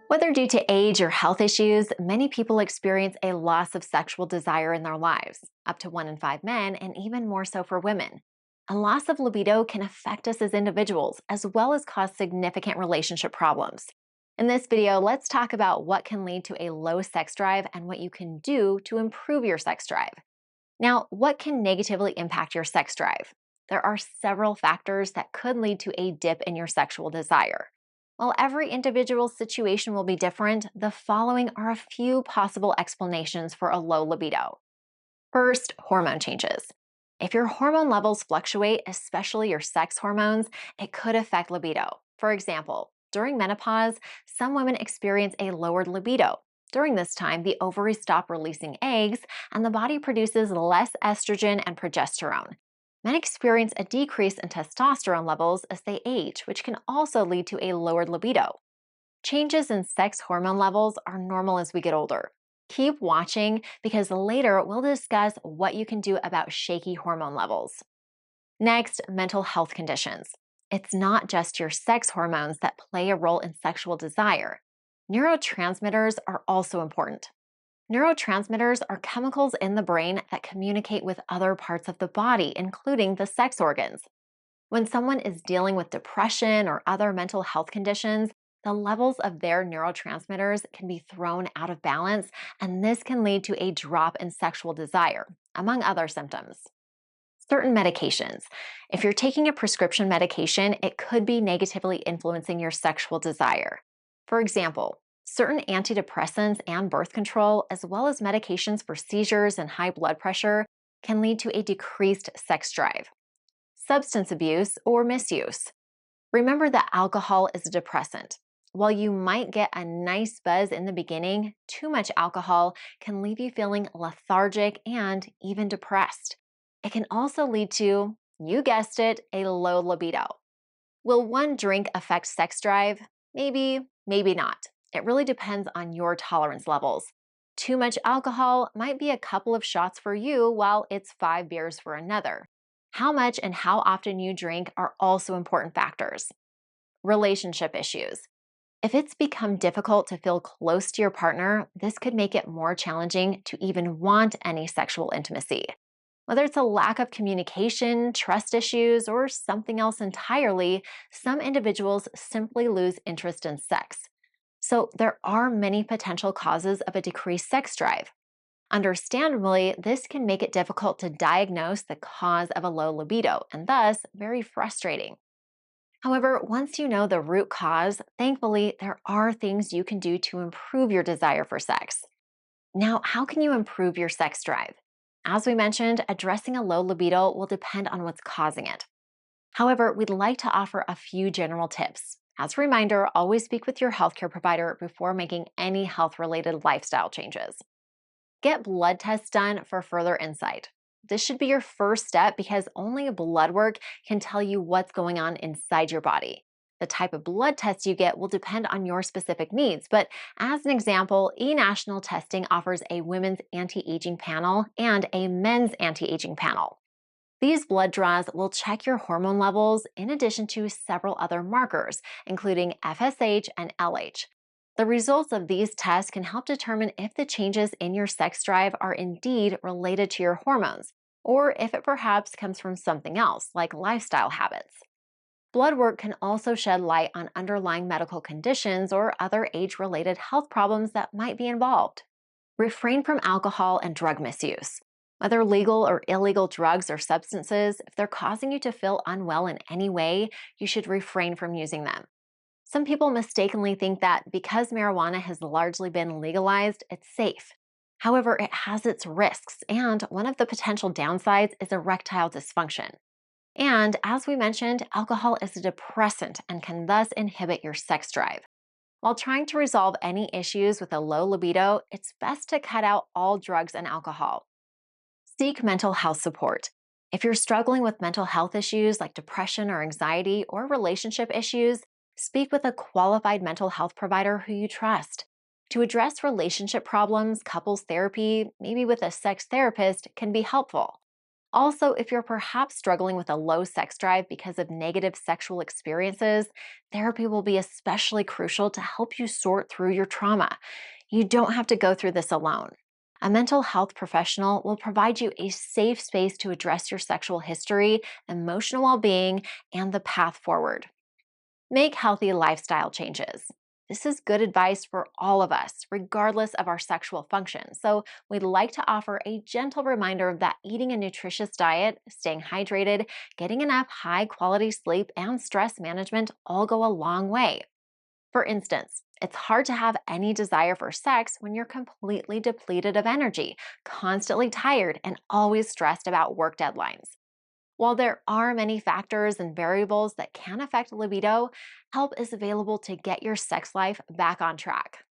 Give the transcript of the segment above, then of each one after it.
Whether due to age or health issues, many people experience a loss of sexual desire in their lives, up to 1 in 5 men, and even more so for women. A loss of libido can affect us as individuals, as well as cause significant relationship problems. In this video, let's talk about what can lead to a low sex drive and what you can do to improve your sex drive. Now, what can negatively impact your sex drive? There are several factors that could lead to a dip in your sexual desire. While every individual's situation will be different, the following are a few possible explanations for a low libido. First, hormone changes. If your hormone levels fluctuate, especially your sex hormones, it could affect libido. For example, during menopause, some women experience a lowered libido. During this time, the ovaries stop releasing eggs and the body produces less estrogen and progesterone. Men experience a decrease in testosterone levels as they age, which can also lead to a lowered libido. Changes in sex hormone levels are normal as we get older. Keep watching because later we'll discuss what you can do about shaky hormone levels. Next, mental health conditions. It's not just your sex hormones that play a role in sexual desire. Neurotransmitters are also important. Neurotransmitters are chemicals in the brain that communicate with other parts of the body, including the sex organs. When someone is dealing with depression or other mental health conditions, the levels of their neurotransmitters can be thrown out of balance, and this can lead to a drop in sexual desire, among other symptoms. Certain medications. If you're taking a prescription medication, it could be negatively influencing your sexual desire. For example, certain antidepressants and birth control, as well as medications for seizures and high blood pressure, can lead to a decreased sex drive. Substance abuse or misuse. Remember that alcohol is a depressant. While you might get a nice buzz in the beginning, too much alcohol can leave you feeling lethargic and even depressed. It can also lead to, you guessed it, a low libido. Will one drink affect sex drive? Maybe, maybe not. It really depends on your tolerance levels. Too much alcohol might be a couple of shots for you, while it's 5 beers for another. How much and how often you drink are also important factors. Relationship issues. If it's become difficult to feel close to your partner, this could make it more challenging to even want any sexual intimacy. Whether it's a lack of communication, trust issues, or something else entirely, some individuals simply lose interest in sex. So there are many potential causes of a decreased sex drive. Understandably, this can make it difficult to diagnose the cause of a low libido and thus very frustrating. However, once you know the root cause, thankfully, there are things you can do to improve your desire for sex. Now, how can you improve your sex drive? As we mentioned, addressing a low libido will depend on what's causing it. However, we'd like to offer a few general tips. As a reminder, always speak with your healthcare provider before making any health-related lifestyle changes. Get blood tests done for further insight. This should be your first step because only blood work can tell you what's going on inside your body. The type of blood test you get will depend on your specific needs, but as an example, eNational testing offers a women's anti-aging panel and a men's anti-aging panel. These blood draws will check your hormone levels in addition to several other markers, including FSH and LH. The results of these tests can help determine if the changes in your sex drive are indeed related to your hormones, or if it perhaps comes from something else, like lifestyle habits. Blood work can also shed light on underlying medical conditions or other age-related health problems that might be involved. Refrain from alcohol and drug misuse. Whether legal or illegal drugs or substances, if they're causing you to feel unwell in any way, you should refrain from using them. Some people mistakenly think that because marijuana has largely been legalized, it's safe. However, it has its risks, and one of the potential downsides is erectile dysfunction. And as we mentioned, alcohol is a depressant and can thus inhibit your sex drive. While trying to resolve any issues with a low libido, it's best to cut out all drugs and alcohol. Seek mental health support. If you're struggling with mental health issues like depression or anxiety or relationship issues, speak with a qualified mental health provider who you trust. To address relationship problems, couples therapy, maybe with a sex therapist, can be helpful. Also, if you're perhaps struggling with a low sex drive because of negative sexual experiences, therapy will be especially crucial to help you sort through your trauma. You don't have to go through this alone. A mental health professional will provide you a safe space to address your sexual history, emotional well being, and the path forward. Make healthy lifestyle changes. This is good advice for all of us, regardless of our sexual function. So, we'd like to offer a gentle reminder that eating a nutritious diet, staying hydrated, getting enough high quality sleep, and stress management all go a long way. For instance, it's hard to have any desire for sex when you're completely depleted of energy, constantly tired, and always stressed about work deadlines. While there are many factors and variables that can affect libido, help is available to get your sex life back on track.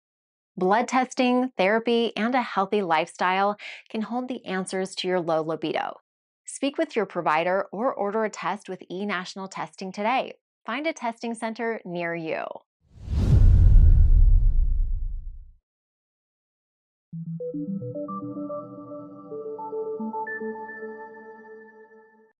Blood testing, therapy, and a healthy lifestyle can hold the answers to your low libido. Speak with your provider or order a test with eNational testing today. Find a testing center near you.